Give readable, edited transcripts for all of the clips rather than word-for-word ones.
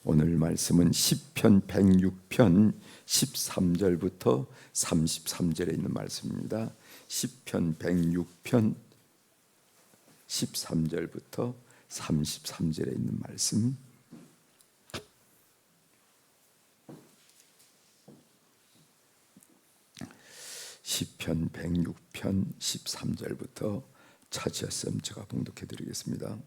오늘 말씀은 시편 106편 13절부터 33절에 있는 말씀입니다. 시편 106편 13절부터 33절에 있는 말씀. 시편 106편 13절부터 찾으셨으면 제가 봉독해 드리겠습니다.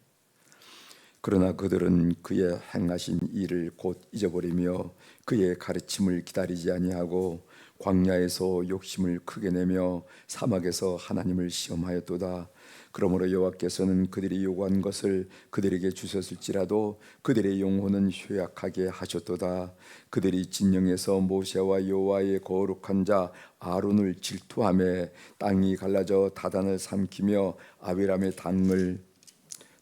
그러나 그들은 그의 행하신 일을 곧 잊어버리며 그의 가르침을 기다리지 아니하고 광야에서 욕심을 크게 내며 사막에서 하나님을 시험하였도다. 그러므로 여호와께서는 그들이 요구한 것을 그들에게 주셨을지라도 그들의 영혼은 쇠약하게 하셨도다. 그들이 진영에서 모세와 여호와의 거룩한 자 아론을 질투하며 땅이 갈라져 다단을 삼키며 아비람의 당을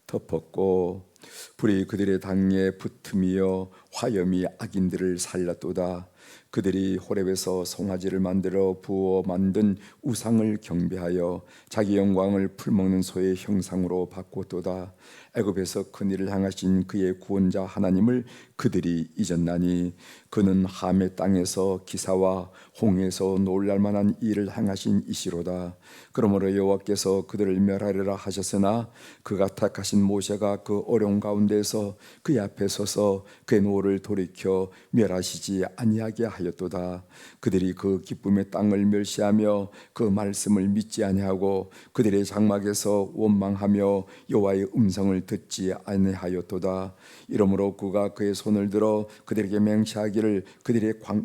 덮었고 불이 그들의 당에 붙으며 화염이 악인들을 살랐도다. 그들이 호렙에서 송아지를 만들어 부어 만든 우상을 경배하여 자기 영광을 풀먹는 소의 형상으로 바꾸었도다. 애굽에서 큰 일을 행하신 그의 구원자 하나님을 그들이 잊었나니 그는 함의 땅에서 기사와 홍해에서 놀랄만한 일을 행하신 이시로다. 그러므로 여호와께서 그들을 멸하리라 하셨으나 그가 택하신 모세가 그 어려운 가운데에서 그의 앞에 서서 그의 노를 돌이켜 멸하시지 아니하게 하였도다. 그들이 그 기쁨의 땅을 멸시하며 그 말씀을 믿지 아니하고 그들의 장막에서 원망하며 여호와의 음성을 듣지 아니하였도다. 이러므로 그가 그의 손을 들어 그들에게 맹세하기를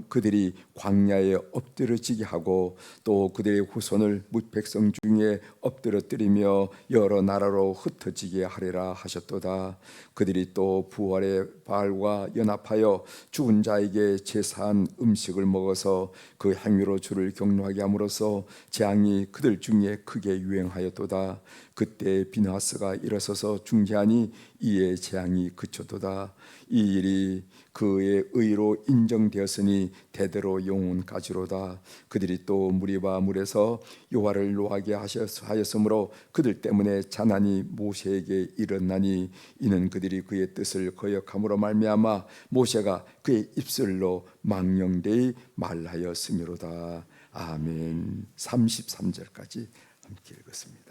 그들이 광야에 엎드러지게 하고 또 그들의 후손을 뭇 백성 중에 엎드러뜨리며 여러 나라로 흩어지게 하리라 하셨도다. 그들이 또 부활의 바알과 연합하여 죽은 자에게 제사한 음식을 먹어서 그 행위로 주를 경노하게 함으로써 재앙이 그들 중에 크게 유행하였도다. 그때 비느하스가 일어서서 중재하니 이에 재앙이 그쳤도다. 이 일이 그의 의로 인정되었으니 대대로 영원까지로다. 그들이 또 무리바 물에서 여호와를 노하게 하였으므로 그들 때문에 자난이 모세에게 일었나니 이는 그들이 그의 뜻을 거역함으로 말미암아 모세가 그의 입술로 망령되이 말하였음이로다. 아멘. 33절까지 함께 읽었습니다.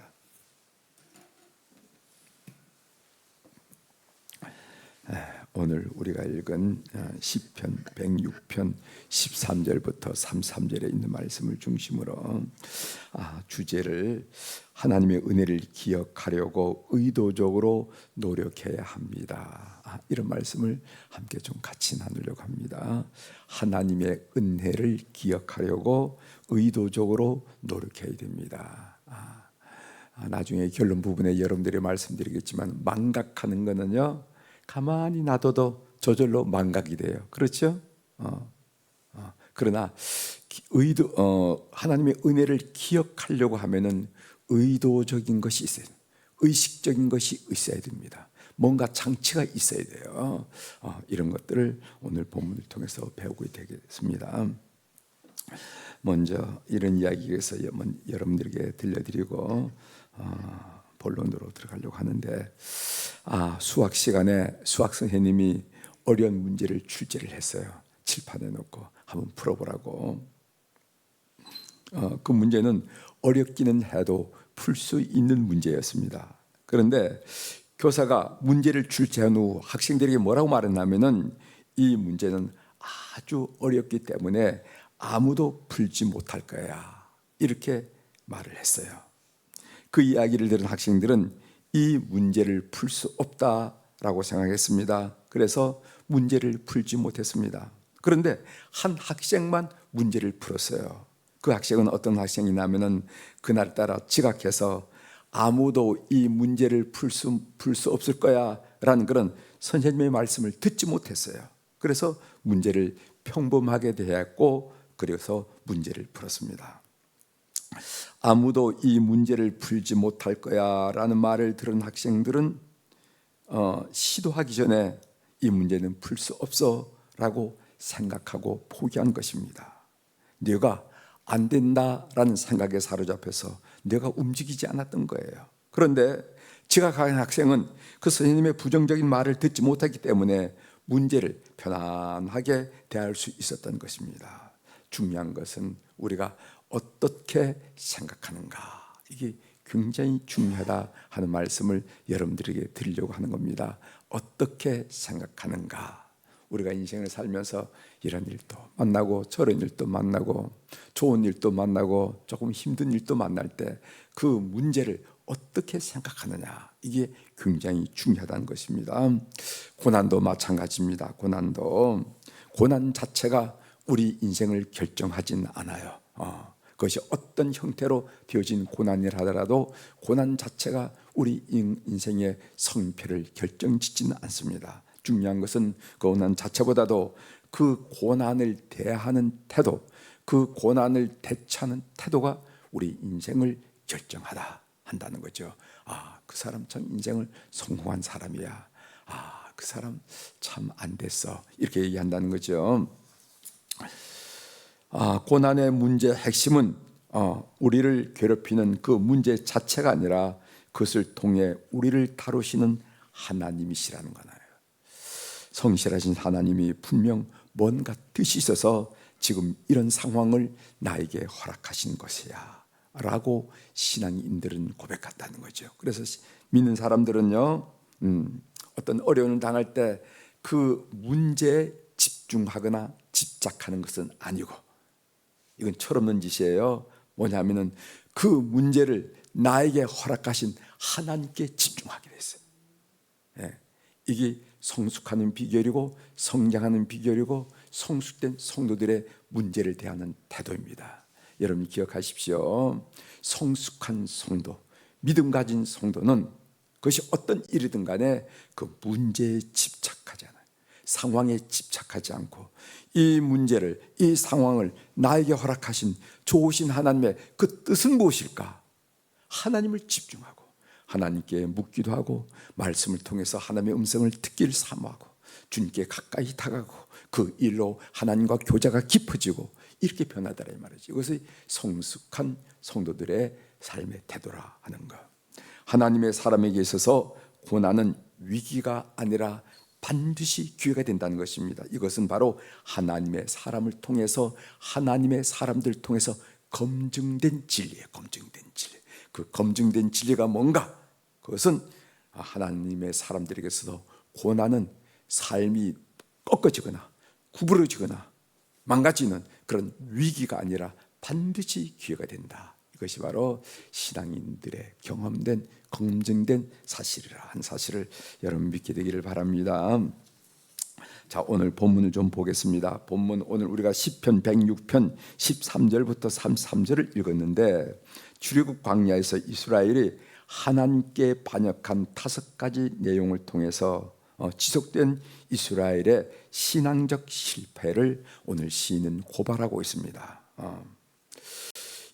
오늘 우리가 읽은 시편 106편 13절부터 33절에 있는 말씀을 중심으로 주제를 하나님의 은혜를 기억하려고 의도적으로 노력해야 합니다. 이런 말씀을 함께 좀 같이 나누려고 합니다. 하나님의 은혜를 기억하려고 의도적으로 노력해야 됩니다. 나중에 결론 부분에 여러분들이 말씀드리겠지만 망각하는 거는요 가만히 놔둬도 저절로 망각이 돼요. 그렇죠? 그러나 하나님의 은혜를 기억하려고 하면은 의도적인 것이 있어야 돼요. 의식적인 것이 있어야 됩니다. 뭔가 장치가 있어야 돼요. 이런 것들을 오늘 본문을 통해서 배우게 되겠습니다. 먼저 이런 이야기에서 여러분들에게 들려드리고 본론으로 들어가려고 하는데 수학 시간에 수학 선생님이 어려운 문제를 출제를 했어요. 칠판에 놓고 한번 풀어보라고. 그 문제는 어렵기는 해도 풀 수 있는 문제였습니다. 그런데 교사가 문제를 출제한 후 학생들에게 뭐라고 말했냐면은 이 문제는 아주 어렵기 때문에 아무도 풀지 못할 거야, 이렇게 말을 했어요. 그 이야기를 들은 학생들은 이 문제를 풀 수 없다라고 생각했습니다. 그래서 문제를 풀지 못했습니다. 그런데 한 학생만 문제를 풀었어요. 그 학생은 어떤 학생이냐면은 그날따라 지각해서 아무도 이 문제를 풀 수 없을 거야 라는 그런 선생님의 말씀을 듣지 못했어요. 그래서 문제를 평범하게 대했고 그래서 문제를 풀었습니다. 아무도 이 문제를 풀지 못할 거야 라는 말을 들은 학생들은 시도하기 전에 이 문제는 풀 수 없어 라고 생각하고 포기한 것입니다. 내가 안 된다라는 생각에 사로잡혀서 내가 움직이지 않았던 거예요. 그런데 지각한 학생은 그 선생님의 부정적인 말을 듣지 못했기 때문에 문제를 편안하게 대할 수 있었던 것입니다. 중요한 것은 우리가 어떻게 생각하는가, 이게 굉장히 중요하다 하는 말씀을 여러분들에게 드리려고 하는 겁니다. 어떻게 생각하는가. 우리가 인생을 살면서 이런 일도 만나고 저런 일도 만나고 좋은 일도 만나고 조금 힘든 일도 만날 때 그 문제를 어떻게 생각하느냐, 이게 굉장히 중요하다는 것입니다. 고난도 마찬가지입니다. 고난 자체가 우리 인생을 결정하진 않아요. 그것이 어떤 형태로 되어진 고난이라 하더라도 고난 자체가 우리 인생의 성패를 결정짓지는 않습니다. 중요한 것은 그 고난 자체보다도 그 고난을 대하는 태도, 그 고난을 대처하는 태도가 우리 인생을 결정하다 한다는 거죠. 그 사람 참 인생을 성공한 사람이야. 그 사람 참 안 됐어. 이렇게 얘기한다는 거죠. 고난의 문제의 핵심은 우리를 괴롭히는 그 문제 자체가 아니라 그것을 통해 우리를 다루시는 하나님이시라는 거예요. 성실하신 하나님이 분명 뭔가 뜻이 있어서 지금 이런 상황을 나에게 허락하신 것이야 라고 신앙인들은 고백한다는 거죠. 그래서 믿는 사람들은요, 어떤 어려움을 당할 때 그 문제에 집중하거나 집착하는 것은 아니고, 이건 철없는 짓이에요. 뭐냐면은 그 문제를 나에게 허락하신 하나님께 집중하게 됐어요. 이게 성숙하는 비결이고 성장하는 비결이고 성숙된 성도들의 문제를 대하는 태도입니다. 여러분 기억하십시오. 성숙한 성도, 믿음 가진 성도는 그것이 어떤 일이든 간에 그 문제에 집착하지 않아요. 상황에 집착하지 않고 이 문제를, 이 상황을 나에게 허락하신 좋으신 하나님의 그 뜻은 무엇일까? 하나님을 집중하고 하나님께 묻기도 하고 말씀을 통해서 하나님의 음성을 듣기를 사모하고 주님께 가까이 다가가고 그 일로 하나님과 교제가 깊어지고 이렇게 변하더라 이 말이지. 이것이 성숙한 성도들의 삶의 태도라 하는 것. 하나님의 사람에게 있어서 고난은 위기가 아니라 반드시 기회가 된다는 것입니다. 이것은 바로 하나님의 사람을 통해서, 하나님의 사람들 통해서 검증된 진리예요. 검증된 진리. 그 검증된 진리가 뭔가? 그것은 하나님의 사람들에게서 고난은 삶이 꺾어지거나 구부러지거나 망가지는 그런 위기가 아니라 반드시 기회가 된다. 이것이 바로 신앙인들의 경험된 검증된 사실이라 한 사실을 여러분 믿게 되기를 바랍니다. 자, 오늘 본문을 좀 보겠습니다. 본문 오늘 우리가 시편 106편 13절부터 33절을 읽었는데, 출애굽 광야에서 이스라엘이 하나님께 반역한 5가지 내용을 통해서 지속된 이스라엘의 신앙적 실패를 오늘 시인은 고발하고 있습니다.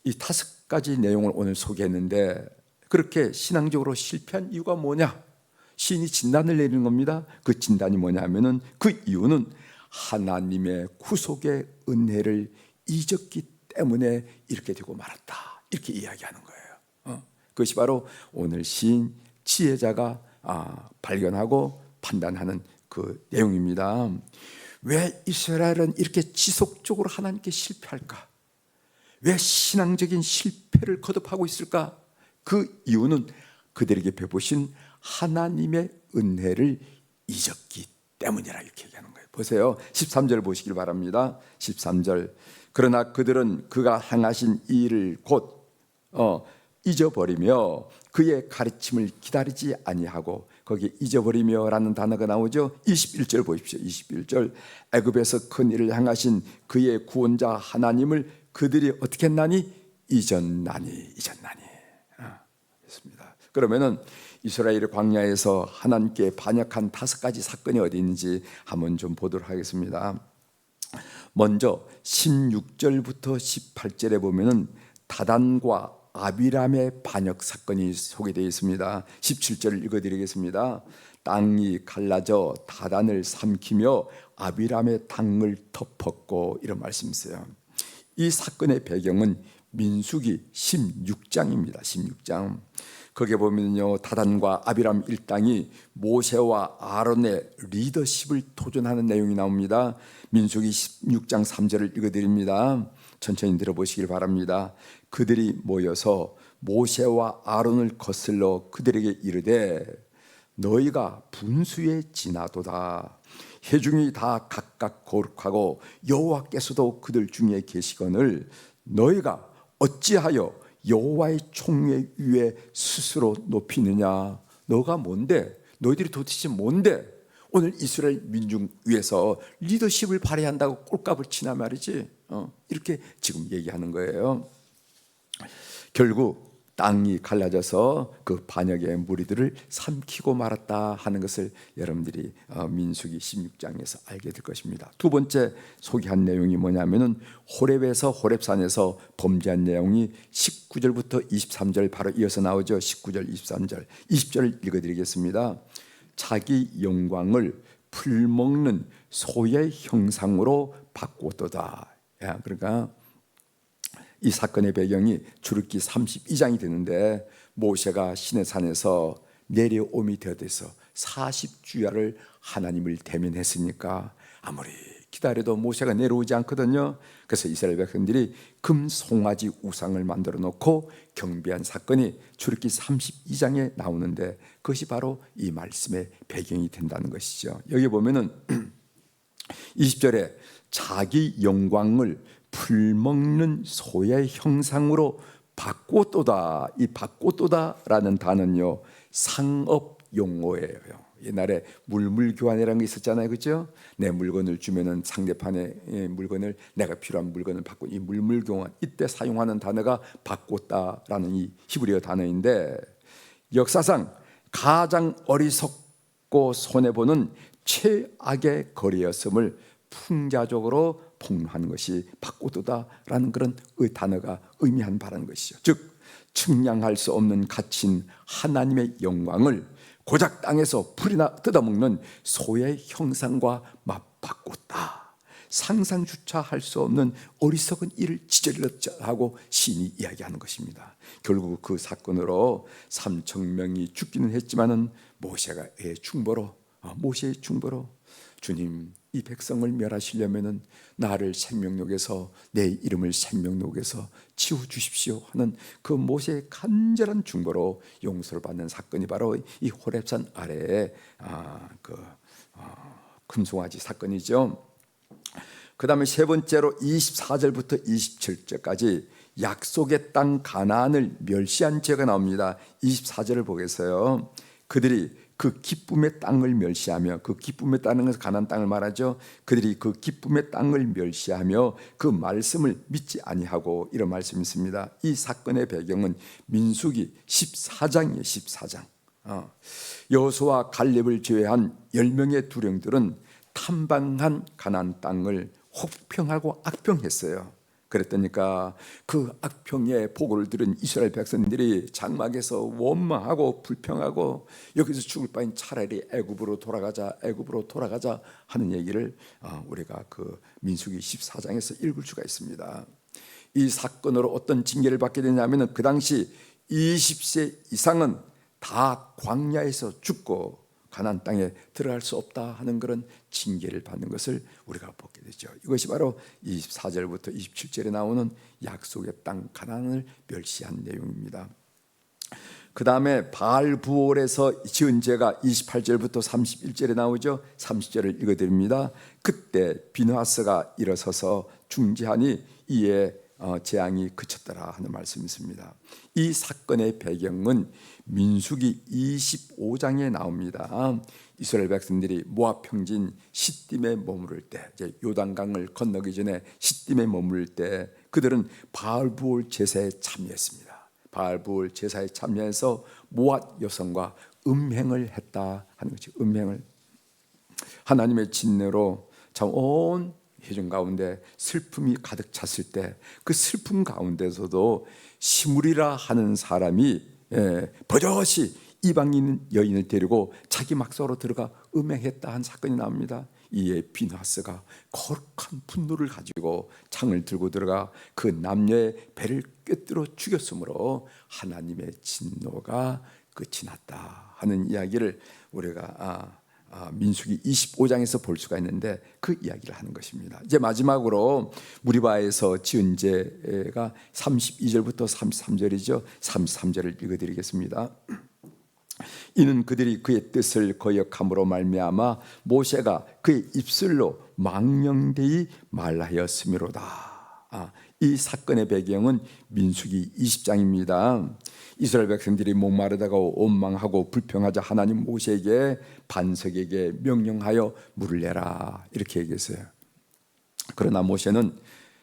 이 5가지 내용을 오늘 소개했는데, 그렇게 신앙적으로 실패한 이유가 뭐냐? 시인이 진단을 내리는 겁니다. 그 진단이 뭐냐면은 그 이유는 하나님의 구속의 은혜를 잊었기 때문에 이렇게 되고 말았다. 이렇게 이야기하는 거예요. 그것이 바로 오늘 시인 지혜자가 발견하고 판단하는 그 내용입니다. 왜 이스라엘은 이렇게 지속적으로 하나님께 실패할까? 왜 신앙적인 실패를 거듭하고 있을까? 그 이유는 그들에게 베푸신 하나님의 은혜를 잊었기 때문이라 이렇게 얘기하는 거예요. 보세요. 13절 보시길 바랍니다. 13절. 그러나 그들은 그가 행하신 이 일을 곧 잊어버리며 그의 가르침을 기다리지 아니하고, 거기에 잊어버리며라는 단어가 나오죠. 21절 보십시오. 21절. 애굽에서 큰 일을 행하신 그의 구원자 하나님을 그들이 어떻게 했나니? 잊었나니. 있습니다. 그러면은 이스라엘의 광야에서 하나님께 반역한 5가지 사건이 어디 있는지 한번 좀 보도록 하겠습니다. 먼저 16절부터 18절에 보면은 다단과 아비람의 반역 사건이 소개되어 있습니다. 17절을 읽어드리겠습니다. 땅이 갈라져 다단을 삼키며 아비람의 당을 덮었고, 이런 말씀이 있어요. 이 사건의 배경은 민수기 16장입니다. 16장. 거기에 보면요, 다단과 아비람 일당이 모세와 아론의 리더십을 도전하는 내용이 나옵니다. 민수기 16장 3절을 읽어드립니다. 천천히 들어보시길 바랍니다. 그들이 모여서 모세와 아론을 거슬러 그들에게 이르되 너희가 분수에 지나도다. 회중이 다 각각 거룩하고 여호와께서도 그들 중에 계시거늘 너희가 어찌하여 여호와의 총회 위에 스스로 높이느냐. 너가 뭔데? 너희들이 도대체 뭔데? 오늘 이스라엘 민중 위에서 리더십을 발휘한다고 꼴값을 치나 말이지. 이렇게 지금 얘기하는 거예요. 결국 땅이 갈라져서 그 반역의 무리들을 삼키고 말았다 하는 것을 여러분들이 민수기 16장에서 알게 될 것입니다. 두 번째 소개한 내용이 뭐냐면은 호렙에서 호렙산에서 범죄한 내용이 19절부터 23절 바로 이어서 나오죠. 19절, 23절, 20절을 읽어드리겠습니다. 자기 영광을 풀먹는 소의 형상으로 바꾸었도다. 그러니까 이 사건의 배경이 출애굽기 32장이 되는데 모세가 시내산에서 내려옴이 되어서 40주야를 하나님을 대면했으니까 아무리 기다려도 모세가 내려오지 않거든요. 그래서 이스라엘 백성들이 금 송아지 우상을 만들어 놓고 경배한 사건이 출애굽기 32장에 나오는데 그것이 바로 이 말씀의 배경이 된다는 것이죠. 여기 보면은 20절에 자기 영광을 풀먹는 소의 형상으로 바꾸었도다. 이 바꾸었도다라는 단어는요, 상업 용어예요. 옛날에 물물교환이라는 게 있었잖아요, 그렇죠? 내 물건을 주면은 상대편의 물건을 내가 필요한 물건을 바꾸. 이 물물교환 이때 사용하는 단어가 바꿨다라는 이 히브리어 단어인데 역사상 가장 어리석고 손해보는 최악의 거래였음을 풍자적으로 폭로하는 것이 바꾸도다라는 그런 단어가 의미한 바라는 것이죠. 즉 측량할 수 없는 가치인 하나님의 영광을 고작 땅에서 풀이나 뜯어먹는 소의 형상과 맞바꿨다. 상상조차 할 수 없는 어리석은 일을 지저질렀자 하고 시인이 이야기하는 것입니다. 결국 그 사건으로 3,000명이 죽기는 했지만은 모세의 중보로 주님 이 백성을 멸하시려면은 나를 생명록에서 내 이름을 생명록에서 지워 주십시오 하는 그 모세의 간절한 중보로 용서를 받는 사건이 바로 이 호렙산 아래의 금송아지 사건이죠. 그 다음에 세 번째로 24절부터 27절까지 약속의 땅 가나안을 멸시한 죄가 나옵니다. 24절을 보겠어요. 그들이 그 기쁨의 땅을 멸시하며, 그 기쁨의 땅은 가나안 땅을 말하죠. 그들이 그 기쁨의 땅을 멸시하며 그 말씀을 믿지 아니하고, 이런 말씀이 있습니다. 이 사건의 배경은 민수기 14장이에요. 14장. 여호수아와 갈렙을 제외한 10명의 두령들은 탐방한 가나안 땅을 혹평하고 악평했어요. 그랬더니까 그 악평의 보고를 들은 이스라엘 백성들이 장막에서 원망하고 불평하고 여기서 죽을 바엔 차라리 애굽으로 돌아가자 하는 얘기를 우리가 그 민수기 14장에서 읽을 수가 있습니다. 이 사건으로 어떤 징계를 받게 되냐면 그 당시 20세 이상은 다 광야에서 죽고 가나안 땅에 들어갈 수 없다 하는 그런 징계를 받는 것을 우리가 보게 되죠. 이것이 바로 24절부터 27절에 나오는 약속의 땅 가나안을 멸시한 내용입니다. 그 다음에 바알부올에서 지은 죄가 28절부터 31절에 나오죠. 30절을 읽어드립니다. 그때 비느하스가 일어서서 중지하니 이에 재앙이 그쳤더라 하는 말씀이 있습니다. 이 사건의 배경은 민수기 25장에 나옵니다. 이스라엘 백성들이 모압 평진 시딤에 머무를 때, 이제 요단강을 건너기 전에 시딤에 머무를 때 그들은 바알부올 제사에 참여했습니다. 바알부올 제사에 참여해서 모압 여성과 음행을 했다 하는 거죠. 음행을. 하나님의 진노로 참 온 회중 가운데 슬픔이 가득 찼을 때 그 슬픔 가운데서도 시므리라 하는 사람이 버젓이 이방인 여인을 데리고 자기 막사로 들어가 음행했다 한 사건이 나옵니다. 이에 비나스가 거룩한 분노를 가지고 창을 들고 들어가 그 남녀의 배를 꿰뚫어 죽였으므로 하나님의 진노가 끝이 났다 하는 이야기를 우리가 민수기 25장에서 볼 수가 있는데 그 이야기를 하는 것입니다. 이제 마지막으로 무리바에서 지은 죄가 32절부터 33절이죠. 33절을 읽어드리겠습니다. 이는 그들이 그의 뜻을 거역함으로 말미암아 모세가 그의 입술로 망령되이 말하였음이로다. 이 사건의 배경은 민수기 20장입니다. 이스라엘 백성들이 목마르다가 원망하고 불평하자 하나님 모세에게 반석에게 명령하여 물을 내라 이렇게 얘기했어요. 그러나 모세는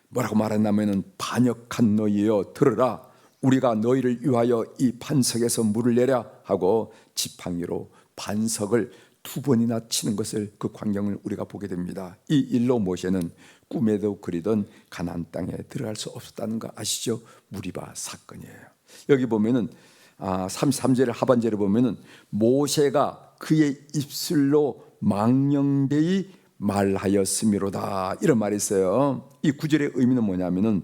뭐라고 말했냐면 반역한 너희여 들으라, 우리가 너희를 위하여 이 반석에서 물을 내랴 하고 지팡이로 반석을 2번이나 치는 것을, 그 광경을 우리가 보게 됩니다. 이 일로 모세는 꿈에도 그리던 가나안 땅에 들어갈 수 없었다는 거 아시죠? 무리바 사건이에요. 여기 보면은 33절 하반절에 보면은 모세가 그의 입술로 망령되이 말하였음이로다 이런 말이 있어요. 이 구절의 의미는 뭐냐면은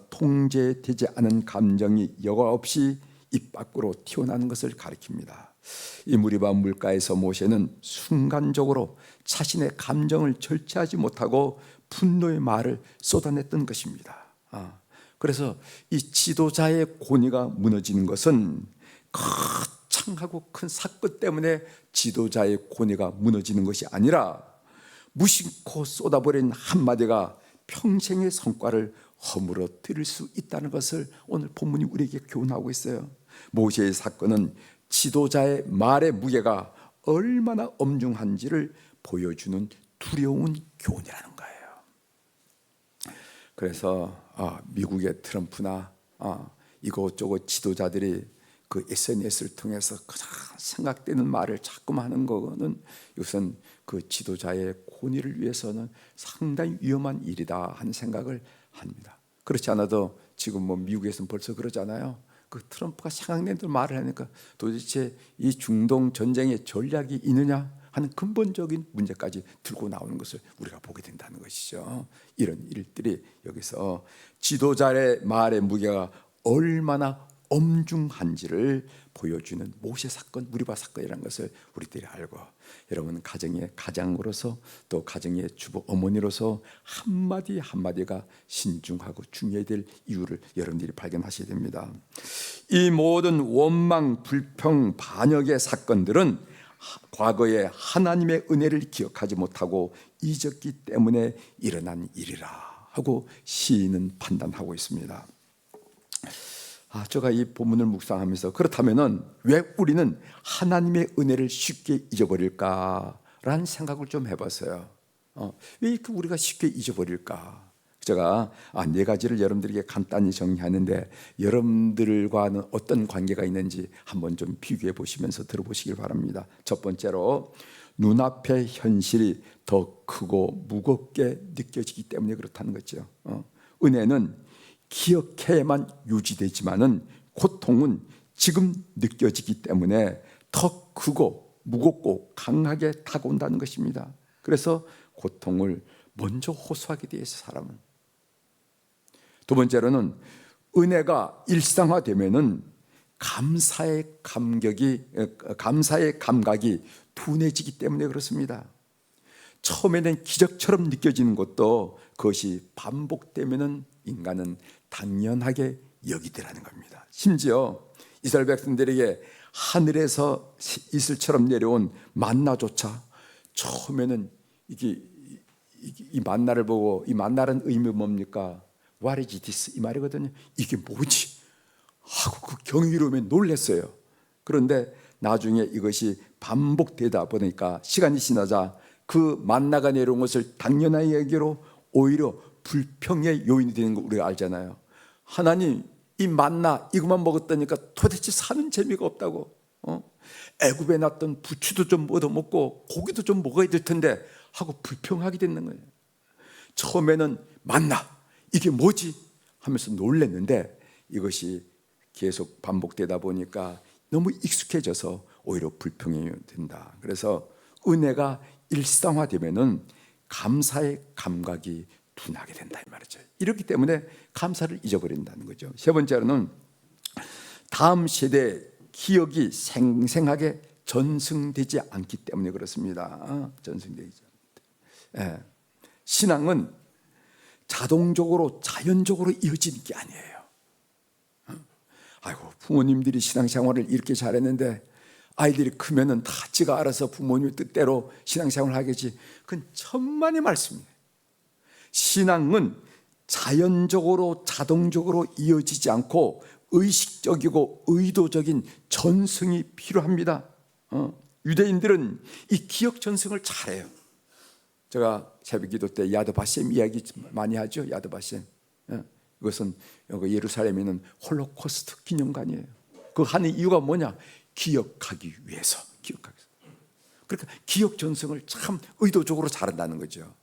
통제되지 않은 감정이 여과 없이 입 밖으로 튀어나오는 것을 가리킵니다. 이 무리바 물가에서 모세는 순간적으로 자신의 감정을 절제하지 못하고 분노의 말을 쏟아냈던 것입니다. 그래서 이 지도자의 권위가 무너지는 것은 거창하고 큰 사건 때문에 지도자의 권위가 무너지는 것이 아니라 무심코 쏟아버린 한마디가 평생의 성과를 허물어뜨릴 수 있다는 것을 오늘 본문이 우리에게 교훈하고 있어요. 모세의 사건은 지도자의 말의 무게가 얼마나 엄중한지를 보여주는 두려운 교훈이라는 거예요. 그래서 미국의 트럼프나 이것저것 지도자들이 그 SNS를 통해서 가장 생각되는 말을 자꾸만 하는 거는 이것은 그 지도자의 권위를 위해서는 상당히 위험한 일이다 하는 생각을 합니다. 그렇지 않아도 지금 뭐 미국에서는 벌써 그러잖아요. 그 트럼프가 생각낸 대로 말을 하니까 도대체 이 중동 전쟁의 전략이 있느냐 하는 근본적인 문제까지 들고 나오는 것을 우리가 보게 된다는 것이죠. 이런 일들이 여기서 지도자의 말의 무게가 얼마나 엄중한지를 보여주는 모세 사건, 무리바 사건이라는 것을 우리들이 알고, 여러분 가정의 가장으로서 또 가정의 주부 어머니로서 한마디 한마디가 신중하고 중요해야 될 이유를 여러분들이 발견하셔야 됩니다. 이 모든 원망, 불평, 반역의 사건들은 과거에 하나님의 은혜를 기억하지 못하고 잊었기 때문에 일어난 일이라 하고 시인은 판단하고 있습니다. 제가 이 본문을 묵상하면서 그렇다면은 왜 우리는 하나님의 은혜를 쉽게 잊어버릴까라는 생각을 좀 해봤어요. 왜 이렇게 우리가 쉽게 잊어버릴까? 제가 4가지를 여러분들에게 간단히 정리하는데 여러분들과는 어떤 관계가 있는지 한번 좀 비교해 보시면서 들어보시길 바랍니다. 첫 번째로 눈앞의 현실이 더 크고 무겁게 느껴지기 때문에 그렇다는 거죠. 은혜는 기억해야만 유지되지만은 고통은 지금 느껴지기 때문에 더 크고 무겁고 강하게 다가온다는 것입니다. 그래서 고통을 먼저 호소하게 돼 있어요, 사람은. 두 번째로는 은혜가 일상화되면은 감사의 감각이 둔해지기 때문에 그렇습니다. 처음에는 기적처럼 느껴지는 것도 그것이 반복되면은 인간은 당연하게 여기더라는 겁니다. 심지어 이스라엘 백성들에게 하늘에서 이슬처럼 내려온 만나조차 처음에는 이 만나를 보고, 이 만나는 의미 뭡니까? What is this? 이 말이거든요. 이게 뭐지? 하고 그 경이로움에 놀랐어요. 그런데 나중에 이것이 반복되다 보니까 시간이 지나자 그 만나가 내려온 것을 당연하게 여기로 오히려 불평의 요인이 되는 거 우리가 알잖아요. 하나님, 이 만나 이것만 먹었다니까 도대체 사는 재미가 없다고. 애굽에 났던 부추도 좀 얻어먹고 고기도 좀 먹어야 될 텐데 하고 불평하게 되는 거예요. 처음에는 만나 이게 뭐지 하면서 놀랐는데 이것이 계속 반복되다 보니까 너무 익숙해져서 오히려 불평이 된다. 그래서 은혜가 일상화되면은 감사의 감각이 둔하게 된다 이 말이죠. 이렇기 때문에 감사를 잊어버린다는 거죠. 세 번째로는 다음 세대의 기억이 생생하게 전승되지 않기 때문에 그렇습니다. 전승되지 않는데. 예. 신앙은 자동적으로 자연적으로 이어지는 게 아니에요. 아이고, 부모님들이 신앙생활을 이렇게 잘했는데 아이들이 크면은 다 지가 알아서 부모님의 뜻대로 신앙생활을 하겠지. 그건 천만의 말씀이에요. 신앙은 자연적으로 자동적으로 이어지지 않고 의식적이고 의도적인 전승이 필요합니다. 유대인들은 이 기억 전승을 잘해요. 제가 새벽기도 때 야드바셈 이야기 많이 하죠. 야드바셈. 이것은 여기 예루살렘에 있는 홀로코스트 기념관이에요. 그 하는 이유가 뭐냐? 기억하기 위해서. 기억하기 위해서. 그러니까 기억 전승을 참 의도적으로 잘한다는 거죠.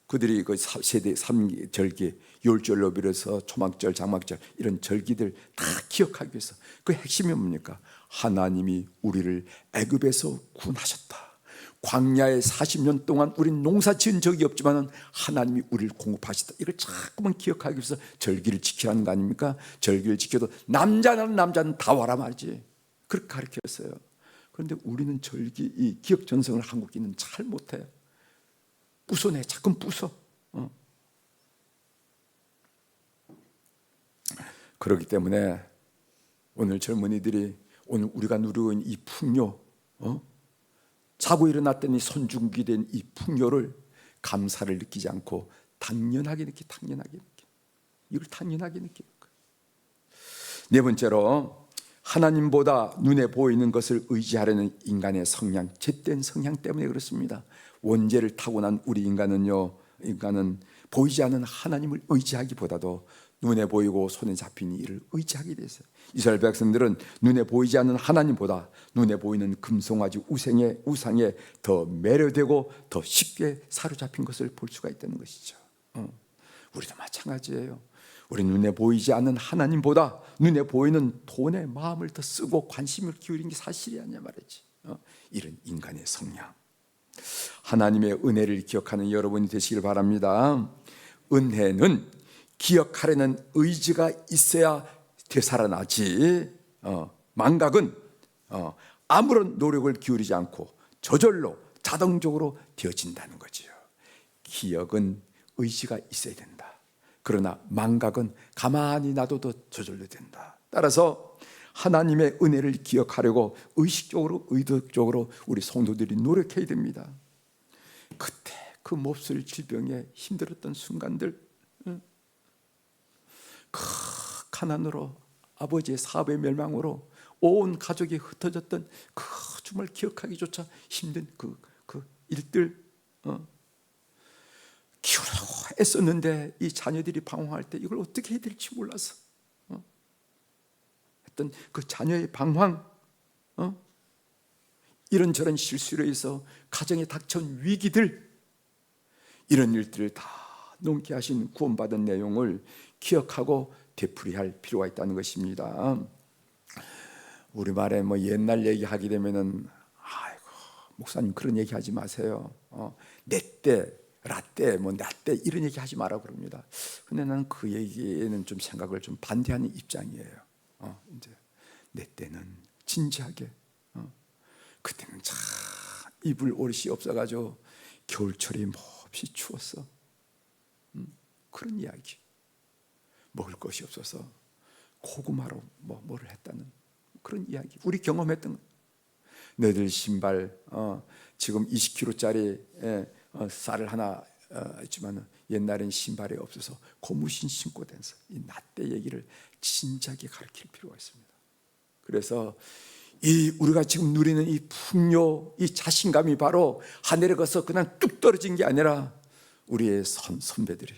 그들이 그 세대 3절기, 율절로 비롯해서 초막절, 장막절 이런 절기들 다 기억하기 위해서. 그 핵심이 뭡니까? 하나님이 우리를 애굽에서 구원하셨다. 광야에 40년 동안 우린 농사 지은 적이 없지만 하나님이 우리를 공급하시다. 이걸 자꾸만 기억하기 위해서 절기를 지키라는 거 아닙니까? 절기를 지켜도 남자는 다 와라 말이지. 그렇게 가르쳤어요. 그런데 우리는 절기, 이 기억 전승을 한국인은 잘 못해요. 부숴내, 자꾸 부숴. 그렇기 때문에 오늘 젊은이들이 오늘 우리가 누리고 있는 이 풍요, 자고 일어났더니 손중기된 이 풍요를 감사를 느끼지 않고 당연하게 느끼. 이걸 당연하게 느끼는 거예요. 네 번째로 하나님보다 눈에 보이는 것을 의지하려는 인간의 성향, 접된 성향 때문에 그렇습니다. 원죄를 타고난 우리 인간은 보이지 않는 하나님을 의지하기보다도 눈에 보이고 손에 잡힌 일을 의지하게 됐어요. 이스라엘 백성들은 눈에 보이지 않는 하나님보다 눈에 보이는 금송아지 우상에 더 매료되고 더 쉽게 사로잡힌 것을 볼 수가 있다는 것이죠. 우리도 마찬가지예요. 우리 눈에 보이지 않는 하나님보다 눈에 보이는 돈에 마음을 더 쓰고 관심을 기울인 게 사실이 아니냐 말이지. 이런 인간의 성향. 하나님의 은혜를 기억하는 여러분이 되시길 바랍니다. 은혜는 기억하려는 의지가 있어야 되살아나지, 망각은 아무런 노력을 기울이지 않고 저절로 자동적으로 되어진다는 거지요. 기억은 의지가 있어야 된다. 그러나 망각은 가만히 놔둬도 저절로 된다. 따라서 하나님의 은혜를 기억하려고 의식적으로 의도적으로 우리 성도들이 노력해야 됩니다. 그때 그 몹쓸 질병에 힘들었던 순간들, 가난으로 아버지의 사업의 멸망으로 온 가족이 흩어졌던 그 정말 기억하기조차 힘든 그 일들, 키우려고 애썼는데 이 자녀들이 방황할 때 이걸 어떻게 해야 될지 몰라서 했던 그 자녀의 방황, 이런저런 실수로 해서 가정에 닥쳐온 위기들, 이런 일들을 다 넘게 하신 구원받은 내용을 기억하고 되풀이할 필요가 있다는 것입니다. 우리말에 뭐 옛날 얘기하게 되면은 아이고 목사님 그런 얘기하지 마세요. 내 때, 라때, 뭐 나 때 이런 얘기하지 마라 그럽니다. 근데 나는 그 얘기에는 좀 생각을 좀 반대하는 입장이에요. 이제 내 때는 진지하게, 그때는 참 이불 오롯이 없어가지고 겨울철이 몹시 추웠어. 그런 이야기. 먹을 것이 없어서 고구마로 뭐를 했다는 그런 이야기. 우리 경험했던 너희들 신발 지금 20kg짜리 쌀을 하나 있지만 옛날엔 신발이 없어서 고무신 신고 다녔어. 이 나 때 얘기를 진작에 가르칠 필요가 있습니다. 그래서 이 우리가 지금 누리는 이 풍요, 이 자신감이 바로 하늘에 가서 그냥 뚝 떨어진 게 아니라 우리의 선배들이,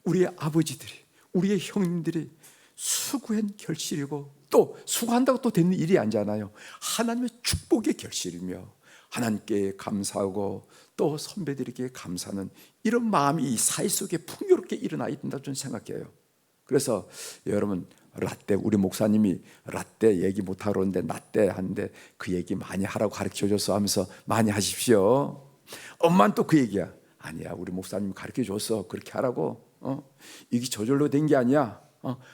우리의 아버지들이, 우리의 형님들이 수고한 결실이고, 또 수고한다고 또 되는 일이 아니잖아요. 하나님의 축복의 결실이며 하나님께 감사하고 또 선배들에게 감사하는 이런 마음이 이 사회 속에 풍요롭게 일어나야 된다고 저는 생각해요. 그래서 여러분, 라떼, 우리 목사님이 라떼 얘기 못하러 오는데 라떼 하는데 그 얘기 많이 하라고 가르쳐줘서 하면서 많이 하십시오. 엄마는 또 그 얘기야. 아니야, 우리 목사님이 가르쳐줬어, 그렇게 하라고. 이게 저절로 된 게 아니야.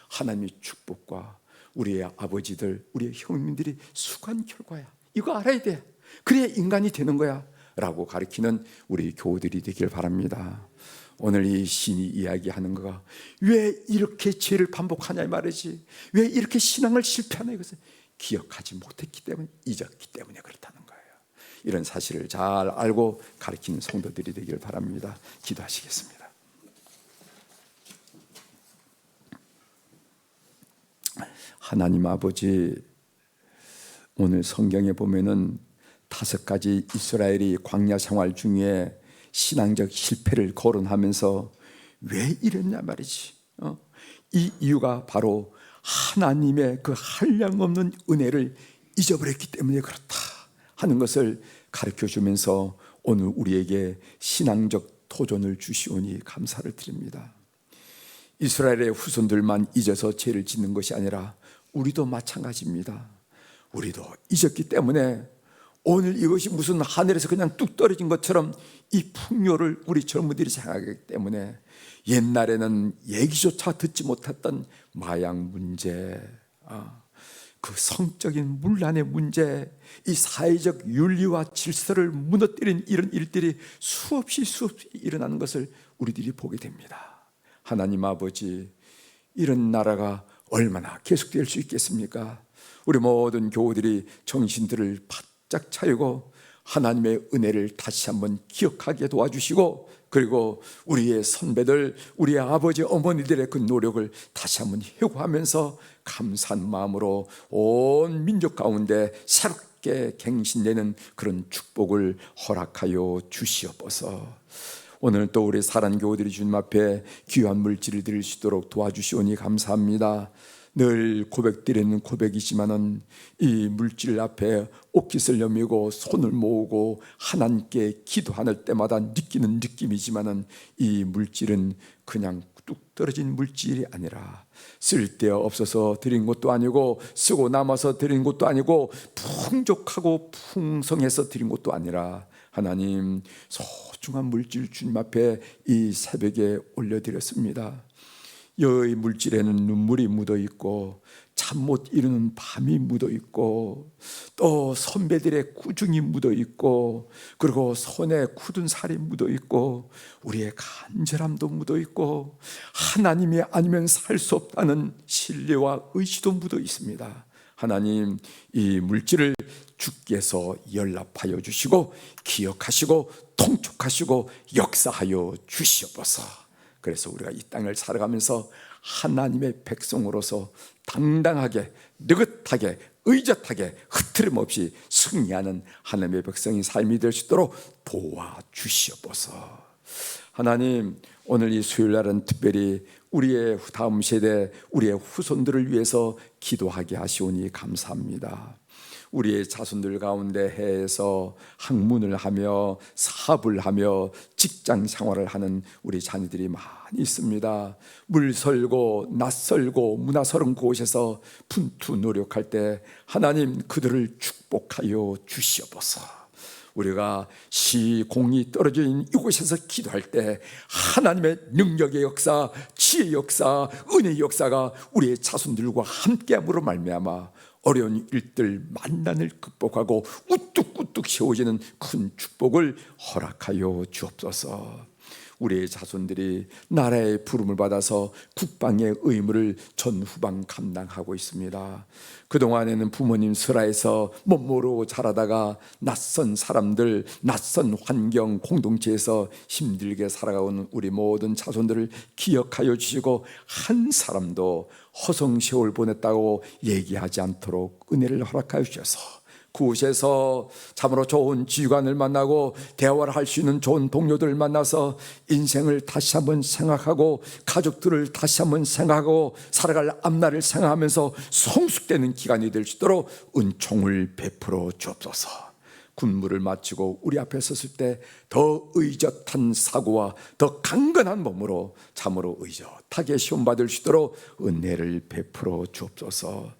하나님의 축복과 우리의 아버지들, 우리의 형님들이 수고한 결과야. 이거 알아야 돼. 그래야 인간이 되는 거야 라고 가르치는 우리 교우들이 되길 바랍니다. 오늘 이 신이 이야기하는 거가 왜 이렇게 죄를 반복하냐 이 말이지. 왜 이렇게 신앙을 실패하냐 이것을 기억하지 못했기 때문에, 잊었기 때문에 그렇다는 거예요. 이런 사실을 잘 알고 가르치는 성도들이 되길 바랍니다. 기도하시겠습니다. 하나님 아버지, 오늘 성경에 보면은 5가지 이스라엘이 광야 생활 중에 신앙적 실패를 거론하면서 왜 이랬냐 말이지. 이 이유가 바로 하나님의 그 한량없는 은혜를 잊어버렸기 때문에 그렇다 하는 것을 가르쳐주면서 오늘 우리에게 신앙적 도전을 주시오니 감사를 드립니다. 이스라엘의 후손들만 잊어서 죄를 짓는 것이 아니라 우리도 마찬가지입니다. 우리도 잊었기 때문에 오늘 이것이 무슨 하늘에서 그냥 뚝 떨어진 것처럼 이 풍요를 우리 젊은이들이 생각하기 때문에 옛날에는 얘기조차 듣지 못했던 마약 문제, 그 성적인 문란의 문제, 이 사회적 윤리와 질서를 무너뜨린 이런 일들이 수없이 일어나는 것을 우리들이 보게 됩니다. 하나님 아버지, 이런 나라가 얼마나 계속될 수 있겠습니까? 우리 모든 교우들이 정신들을 바짝 차리고 하나님의 은혜를 다시 한번 기억하게 도와주시고, 그리고 우리의 선배들, 우리의 아버지 어머니들의 그 노력을 다시 한번 회고하면서 감사한 마음으로 온 민족 가운데 새롭게 갱신되는 그런 축복을 허락하여 주시옵소서. 오늘 또 우리 사랑하는 교우들이 주님 앞에 귀한 물질을 드릴 수 있도록 도와주시오니 감사합니다. 늘 고백드리는 고백이지만은 이 물질 앞에 옷깃을 여미고 손을 모으고 하나님께 기도할 때마다 느끼는 느낌이지만은 이 물질은 그냥 뚝 떨어진 물질이 아니라 쓸데없어서 드린 것도 아니고 쓰고 남아서 드린 것도 아니고 풍족하고 풍성해서 드린 것도 아니라 하나님 소중한 물질 주님 앞에 이 새벽에 올려드렸습니다. 이 물질에는 눈물이 묻어 있고 잠 못 이루는 밤이 묻어 있고 또 선배들의 꾸중이 묻어 있고 그리고 손에 굳은 살이 묻어 있고 우리의 간절함도 묻어 있고 하나님이 아니면 살 수 없다는 신뢰와 의지도 묻어 있습니다. 하나님, 이 물질을 주께서 연락하여 주시고 기억하시고 통촉하시고 역사하여 주시옵소서. 그래서 우리가 이 땅을 살아가면서 하나님의 백성으로서 당당하게 느긋하게 의젓하게 흐트림 없이 승리하는 하나님의 백성의 삶이 될 수 있도록 도와주시옵소서. 하나님, 오늘 이 수요일날은 특별히 우리의 다음 세대, 우리의 후손들을 위해서 기도하게 하시오니 감사합니다. 우리의 자손들 가운데 해에서 학문을 하며 사업을 하며 직장 생활을 하는 우리 자녀들이 많이 있습니다. 물설고 낯설고 문화스러운 곳에서 분투 노력할 때 하나님 그들을 축복하여 주시옵소서. 우리가 시공이 떨어진 이곳에서 기도할 때 하나님의 능력의 역사, 지혜의 역사, 은혜의 역사가 우리의 자손들과 함께함으로 말미암아 어려운 일들 만난을 극복하고 우뚝우뚝 세워지는 큰 축복을 허락하여 주옵소서. 우리의 자손들이 나라의 부름을 받아서 국방의 의무를 전후방 감당하고 있습니다. 그동안에는 부모님 슬하에서 못 모르고 자라다가 낯선 사람들, 낯선 환경, 공동체에서 힘들게 살아가는 우리 모든 자손들을 기억하여 주시고 한 사람도 허송세월 보냈다고 얘기하지 않도록 은혜를 허락하여 주셔서 그곳에서 참으로 좋은 지휘관을 만나고 대화를 할 수 있는 좋은 동료들을 만나서 인생을 다시 한번 생각하고 가족들을 다시 한번 생각하고 살아갈 앞날을 생각하면서 성숙되는 기간이 될 수 있도록 은총을 베풀어 주옵소서. 군무를 마치고 우리 앞에 섰을 때 더 의젓한 사고와 더 강건한 몸으로 참으로 의젓하게 시험받을 수 있도록 은혜를 베풀어 주옵소서.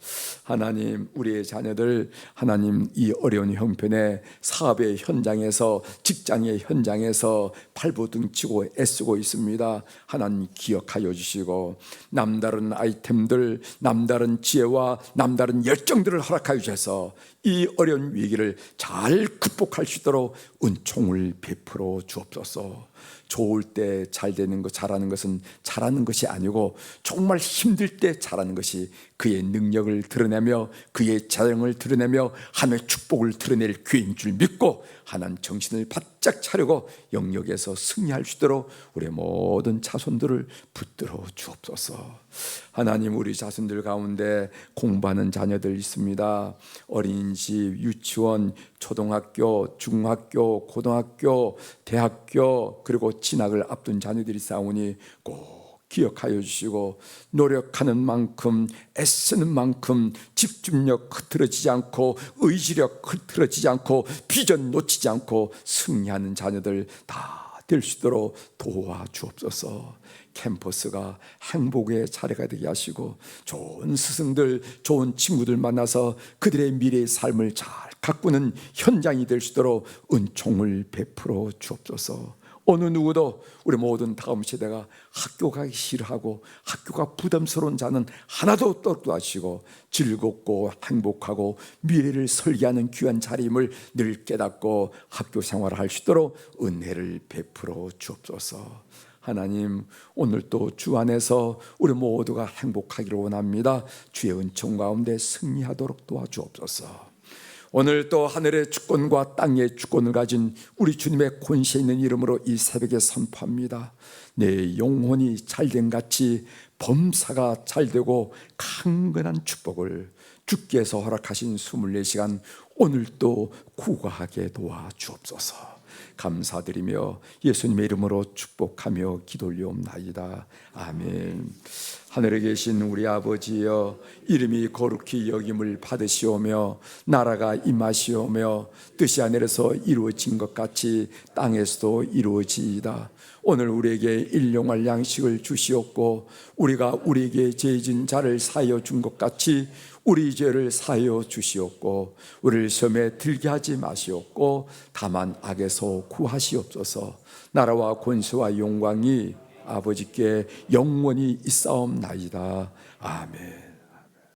하나님, 우리의 자녀들 하나님 이 어려운 형편에 사업의 현장에서, 직장의 현장에서 발버둥치고 애쓰고 있습니다. 하나님 기억하여 주시고 남다른 아이템들, 남다른 지혜와 남다른 열정들을 허락하여 주셔서 이 어려운 위기를 잘 극복할 수 있도록 은총을 베풀어 주옵소서. 좋을 때 잘 되는 것, 잘하는 것은 잘하는 것이 아니고 정말 힘들 때 잘하는 것이 그의 능력을 드러내며 그의 자랑을 드러내며 하나님의 축복을 드러낼 기회인 줄 믿고 하나님 정신을 바짝 차리고 영역에서 승리할 수 있도록 우리 모든 자손들을 붙들어 주옵소서. 하나님, 우리 자손들 가운데 공부하는 자녀들 있습니다. 어린이집, 유치원, 초등학교, 중학교, 고등학교, 대학교, 그리고 진학을 앞둔 자녀들이 싸우니 꼭 기억하여 주시고 노력하는 만큼, 애쓰는 만큼 집중력 흐트러지지 않고 의지력 흐트러지지 않고 비전 놓치지 않고 승리하는 자녀들 다 될 수 있도록 도와주옵소서. 캠퍼스가 행복의 자리가 되게 하시고 좋은 스승들, 좋은 친구들 만나서 그들의 미래의 삶을 잘 가꾸는 현장이 될 수 있도록 은총을 베풀어 주옵소서. 어느 누구도 우리 모든 다음 세대가 학교 가기 싫어하고 학교가 부담스러운 자는 하나도 없도록 하시고 즐겁고 행복하고 미래를 설계하는 귀한 자리임을 늘 깨닫고 학교 생활을 할 수 있도록 은혜를 베풀어 주옵소서. 하나님, 오늘 또 주 안에서 우리 모두가 행복하기를 원합니다. 주의 은총 가운데 승리하도록 도와주옵소서. 오늘 또 하늘의 주권과 땅의 주권을 가진 우리 주님의 권세 있는 이름으로 이 새벽에 선포합니다. 내 영혼이 잘된 같이 범사가 잘되고 강건한 축복을 주께서 허락하신 24시간 오늘 또 구가하게 도와주옵소서. 감사드리며 예수님의 이름으로 축복하며 기도 올리옵나이다. 아멘. 하늘에 계신 우리 아버지여, 이름이 거룩히 여김을 받으시오며 나라가 임하시오며 뜻이 하늘에서 이루어진 것 같이 땅에서도 이루어지이다. 오늘 우리에게 일용할 양식을 주시옵고 우리가 우리에게 죄진 자를 사하여 준 것 같이 우리 죄를 사하여 주시옵고 우리를 시험에 들게 하지 마시옵고 다만 악에서 구하시옵소서. 나라와 권세와 영광이 아버지께 영원히 있사옵나이다. 아멘.